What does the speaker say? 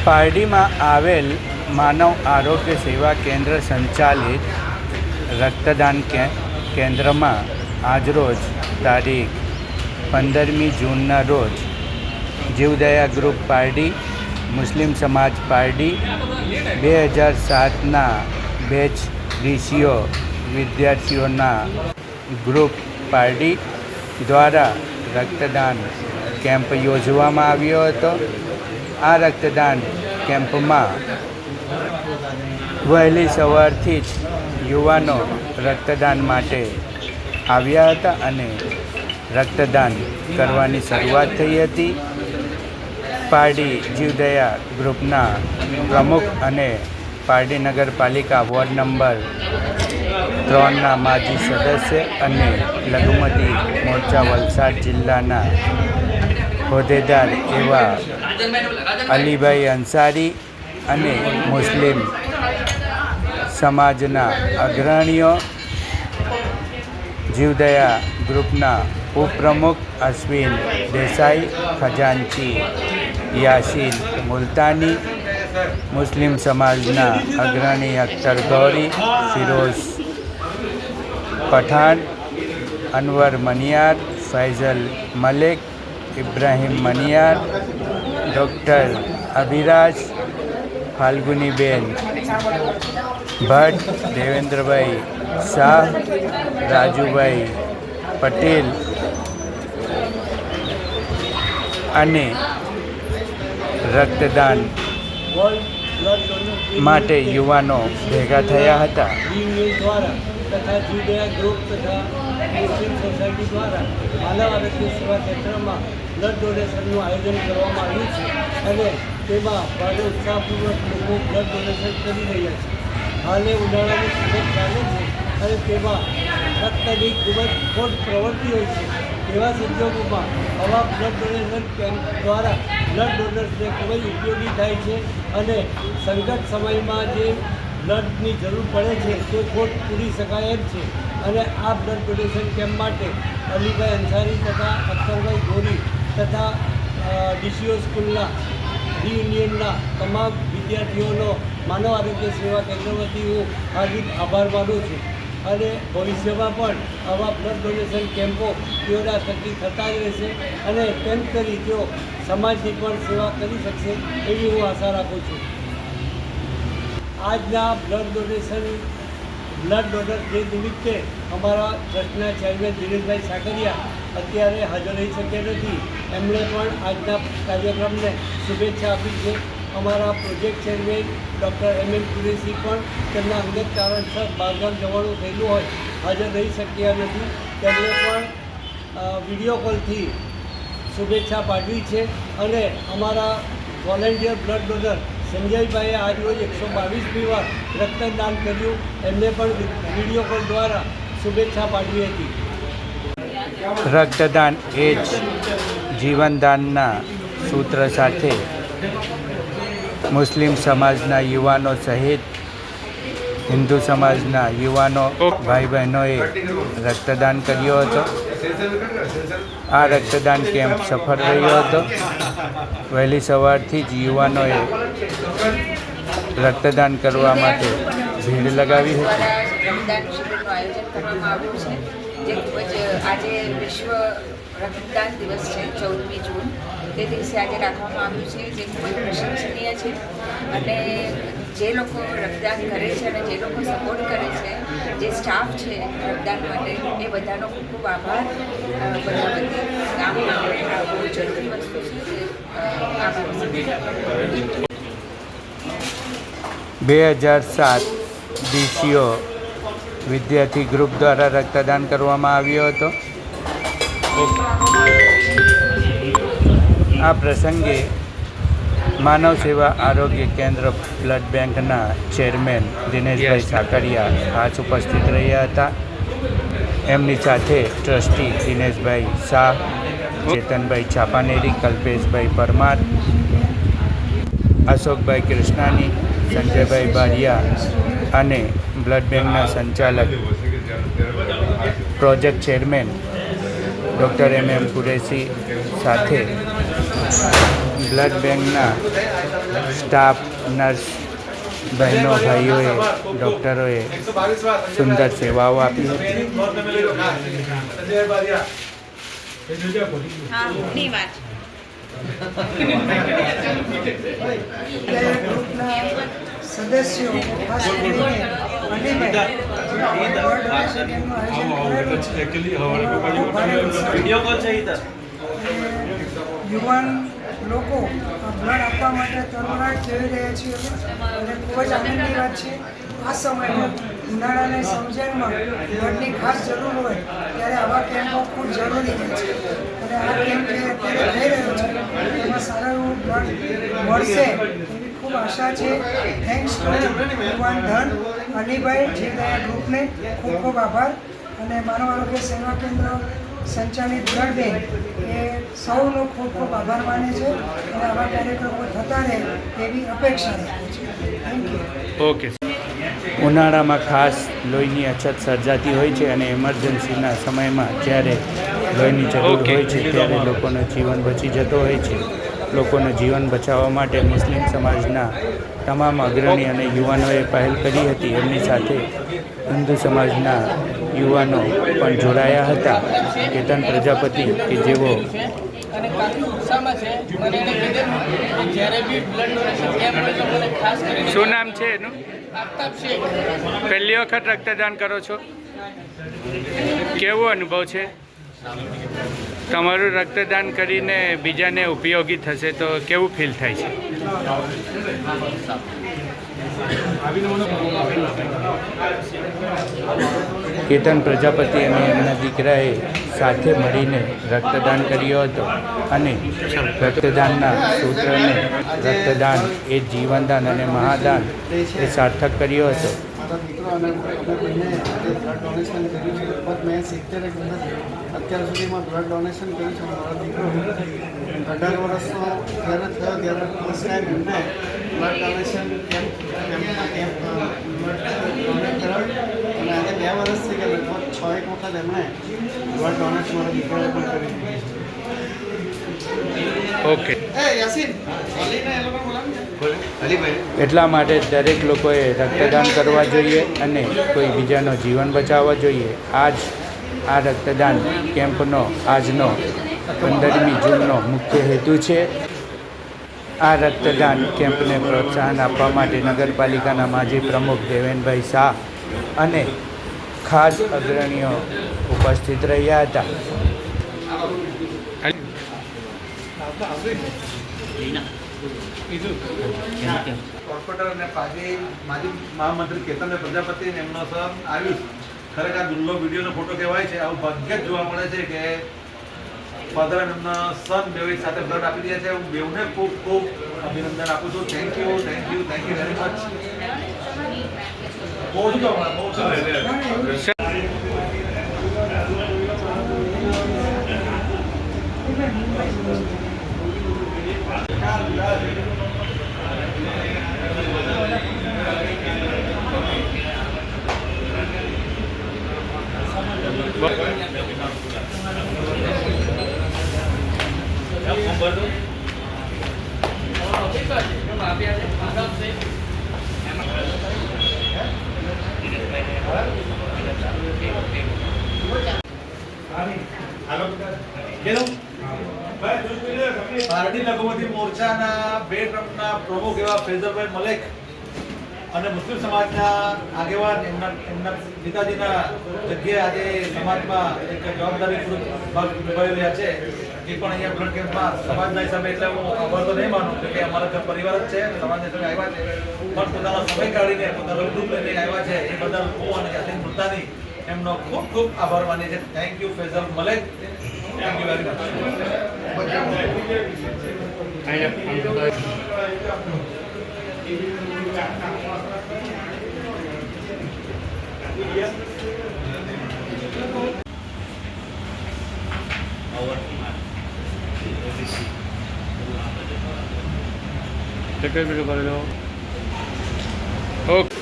પારડીમાં આવેલ માનવ આરોગ્ય સેવા કેન્દ્ર સંચાલિત રક્તદાન કેન્દ્રમાં આજરોજ તારીખ 15મી જૂનના રોજ જીવદયા ગ્રુપ પારડી, મુસ્લિમ સમાજ પારડી, 2007ના બેચ ડીસીઓ વિદ્યાર્થીઓના ગ્રુપ પારડી દ્વારા રક્તદાન કેમ્પ યોજવામાં આવ્યો હતો. આ રક્તદાન કેમ્પમાં વહેલી સવારથી જ યુવાનો રક્તદાન માટે આવ્યા હતા અને રક્તદાન કરવાની શરૂઆત થઈ હતી. પારડી જીવદયા ગ્રુપના પ્રમુખ અને પારડી નગરપાલિકા વોર્ડ નંબર 3ના માજી સદસ્ય અને લઘુમતી મોરચા વલસાડ જિલ્લાના હોદ્દેદાર એવા અલીભાઈ અંસારી અને મુસ્લિમ સમાજના અગ્રણીઓ, જીવદયા ગ્રુપના ઉપપ્રમુખ અશ્વિન દેસાઈ, ખજાનચી યાસીન મુલતાની, મુસ્લિમ સમાજના અગ્રણી અખ્તર ગૌરી, ફિરોઝ પઠાણ, અનવર મનિયાર, ફૈઝલ મલિક, ઇબ્રાહીમ મનિયાર, ડૉક્ટર અભિરાજ, ફાલ્ગુનીબેન ભટ્ટ, દેવેન્દ્રભાઈ શાહ, રાજુભાઈ પટેલ અને રક્તદાન માટે યુવાનો ભેગા થયા હતા. તથા જીવદયા ગ્રુપ તથા મુસ્લિમ સોસાયટી દ્વારા માનવ આરોગ્ય સેવા ક્ષેત્રમાં બ્લડ ડોનેશનનું આયોજન કરવામાં આવ્યું છે અને તેમાં ભારે ઉત્સાહપૂર્વક લોકો બ્લડ ડોનેશન કરી રહ્યા છે. હાલે ઉનાળાની સિઝન ચાલે છે અને તેમાં રક્તની ખૂબ જ ખોટ પ્રવૃત્તિ હોય છે. એવા સંજોગોમાં આવા બ્લડ ડોનેશન કેમ્પ દ્વારા બ્લડ ડોનર્સને ખૂબ જ ઉપયોગી થાય છે અને સંકટ સમયમાં જે બ્લડની જરૂર પડે છે તે ખોટ પૂરી શકાય એમ છે. અને આ બ્લડ ડોનેશન કેમ્પ માટે અલીભાઈ અંસારી તથા અખ્તરભાઈ ગોરી તથા ડીસીઓ સ્કૂલના રિયુનિયનના તમામ વિદ્યાર્થીઓનો માનવ આરોગ્ય સેવા કેન્દ્ર વતી હું હાર્દિક આભાર માનું છું. અને ભવિષ્યમાં પણ આવા બ્લડ ડોનેશન કેમ્પો તેઓના થકી થતા જ રહેશે અને તેમ કરી તેઓ સમાજની પણ સેવા કરી શકશે એવી હું આશા રાખું છું. આજના બ્લડ ડોનર ડે નિમિત્તે અમારા ટ્રસ્ટના ચેરમેન દિનેશભાઈ સાકરિયા અત્યારે હાજર રહી શક્યા નથી. એમણે પણ આજના કાર્યક્રમને શુભેચ્છા આપી છે. અમારા project chairman doctor MM Qureshi પણ તેમના અંગત કારણસર બહારગામ જવાનું થયેલું હોય હાજર રહી શક્યા નથી. તેમણે પણ વિડીયો કોલથી શુભેચ્છા પાઠવી છે અને અમારા વોલેન્ટિયર બ્લડ ડોનર સંજયભાઈએ આજ રોજ 122મી વાર રક્તદાન કર્યું. એમને પણ વિડીયો કોલ દ્વારા શુભેચ્છા પાઠવી હતી. રક્તદાન એ જ જીવનદાનના સૂત્ર સાથે મુસ્લિમ સમાજના યુવાનો સહિત હિન્દુ સમાજના યુવાનો ભાઈ બહેનોએ રક્તદાન કર્યો હતો. આ રક્તદાન કેમ્પ સફળ રહ્યો હતો. વહેલી સવારથી જ યુવાનોએ રક્તદાન કરવા માટે ભીડ લગાવી હતી. રક્તદાન શિબિરનું આયોજન કરવામાં આવ્યું છે, જે ખૂબ જ આજે વિશ્વ રક્તદાન દિવસ છે 14મી જૂન. તે દિવસે આજે રાખવામાં આવ્યું છે, જે ખૂબ જ પ્રશંસનીય છે. અને જે લોકો રક્તદાન કરે છે અને જે લોકો સપોર્ટ કરે છે, જે સ્ટાફ છે રક્તદાન માટે, એ બધાનો ખૂબ ખૂબ આભાર. બધા વતી કામ માટે આ બહુ જરૂરી વસ્તુ છે. આભાર. 2007 ડીસીઓ વિદ્યાર્થી ગ્રુપ દ્વારા રક્તદાન કરવામાં આવ્યો હતો. આ પ્રસંગે માનવ સેવા આરોગ્ય કેન્દ્ર બ્લડ બેંકના ચેરમેન દિનેશભાઈ સાકરિયા ખાસ ઉપસ્થિત રહ્યા હતા. એમની સાથે ટ્રસ્ટી દિનેશભાઈ શાહ, ચેતનભાઈ છાપાનેરી, કલ્પેશભાઈ પરમાર, અશોકભાઈ કૃષ્ણાની, સંજયભાઈ બારિયા અને બ્લડ બેંકના સંચાલક project chairman doctor MM Qureshi સાથે બ્લડ બેંકના સ્ટાફ, નર્સ, બહેનો, ભાઈઓએ, ડૉક્ટરોએ સુંદર સેવાઓ આપી હતી. સદસ્યો ખાસ કરીને અનિલભાઈ જે બ્લડ ડોનેશન કેમ્પનું આયોજન કરેલું છે, ખૂબ ભારે ઉત્સાહ. યુવાન લોકો આ બ્લડ આપવા માટે તરવરાટ જઈ રહ્યા છીએ અને ખૂબ જ આનંદની વાત છે. આ સમયમાં ઉનાળાની સિઝનમાં બ્લડની ખાસ જરૂર હોય ત્યારે આવા કેમ્પો ખૂબ જરૂરી હોય છે અને આ કેમ્પ જે અત્યારે થઈ રહ્યો છે એમાં સારું એવું બ્લડ મળશે એવી ખૂબ આશા છે. થેન્ક્સ ટુ યુવાન ધન અલીભાઈ જીવદયા ગ્રુપને ખૂબ ખૂબ આભાર. અને માનવ આરોગ્ય સેવા કેન્દ્ર સંચાલિત બ્લડ બેંક એ સૌનો ખૂબ ખૂબ આભાર માને છે અને આવા કાર્યક્રમો થતા રહે એવી અપેક્ષા રાખે છે. Thank you. ઓકે. ઉનાળામાં ખાસ લોહીની અછત સર્જાતી હોય છે અને એમરજન્સીના સમયમાં જ્યારે લોહીની જરૂર હોય છે ત્યારે લોકોનું જીવન બચી જતો હોય છે. લોકોનું જીવન બચાવવા માટે મુસ્લિમ સમાજના તમામ અગ્રણી અને યુવાનોએ પહેલ કરી હતી. એમની સાથે હિન્દુ સમાજના યુવાનો પણ જોડાયા હતા. કેતન પ્રજાપતિ કે જેઓ અને કાફી ઉત્સાહમાં છે. મને એને કીધેલું કે જ્યારે બી બ્લડ ડોનેશન કેમ્પ હોય તો મને ખાસ કરીને શું નામ છે એનું? આફતાબ શેખ. પહેલી વખત રક્તદાન કરો છો, કેવો અનુભવ છે તમારું? રક્તદાન કરીને બીજાને ઉપયોગી થશે તો કેવું ફીલ થાય છે? કેતન પ્રજાપતિ અને એમના દીકરાએ સાથે મળીને રક્તદાન કર્યો હતો અને રક્તદાનના સૂત્રને રક્તદાન એ જીવનદાન અને મહાદાન એ સાર્થક કર્યો હતો. મારા મિત્રો અને અમે બંને જે બ્લડ ડોનેશન કર્યું છે, લગભગ મેં 70 વખત અત્યાર સુધીમાં બ્લડ ડોનેશન કર્યું છે. મારો દીકરો 18 વર્ષનો જ્યારે થયો ત્યારે ફર્સ્ટ ટાઈમ એમને બ્લડ ડોનેશન કેમ્પ ડોનેટ કરાવ્યું અને આજે 2 વર્ષ થઈ ગયા. લગભગ 6-1 વખત એમણે બ્લડ ડોનેટ મારા દીકરાએ પણ કરી દીધું છે. ઓકે. યાસીન અલીને એ લોકો બોલાવી. એટલા માટે દરેક લોકોએ રક્તદાન કરવા જોઈએ અને કોઈ બીજાનો જીવન બચાવવા જોઈએ. આ રક્તદાન કેમ્પનો આજનો 15મી જૂનનો મુખ્ય હેતુ છે. આ રક્તદાન કેમ્પને પ્રોત્સાહન આપવા માટે નગરપાલિકાના માજી પ્રમુખ દેવેનભાઈ શાહ અને ખાસ અગ્રણીઓ ઉપસ્થિત રહ્યા હતા. કોર્પોરેટર અને માજી મહામંત્રી કેતન પ્રજાપતિ અને એમનો સર આયુષ, ખરેખર દુર્લભ વિડીયોનો ફોટો કહેવાય છે. આવું ભાગ્ય જ જોવા મળે છે કે ફાધર અને એમના સન બેઉ સાથે બ્લડ આપી રહ્યા છે. હું બેઉને ખૂબ ખૂબ અભિનંદન આપું છું. Thank you very much. બહુ જ પારડી લઘુમતી મોરચાના 2 ટર્મના પ્રમુખ એવા ફૈઝલભાઈ મલેક અને મુસ્લિમ સમાજના આગેવાન એમના પિતાજીના જગ્યાએ આજે સમાજમાં એક જવાબદારીપૂર્વક ભાગ નિભાવી રહ્યા છે. એ પણ અહીંયા બ્લડ કેમ્પમાં સમાજના હિસાબે, એટલે હું આભાર તો નહીં માનું કે અમારા ઘર પરિવાર જ છે, સમાજના હિસાબે આવ્યા છે, પણ પોતાનો સમય કાઢીને પોતાનો ગ્રુપ લઈને આવ્યા છે. એ બદલ હું અને યાસીન મુર્તાની એમનો ખૂબ ખૂબ આભાર માનીએ છીએ. Thank you Faisal Malek. Thank you very okay.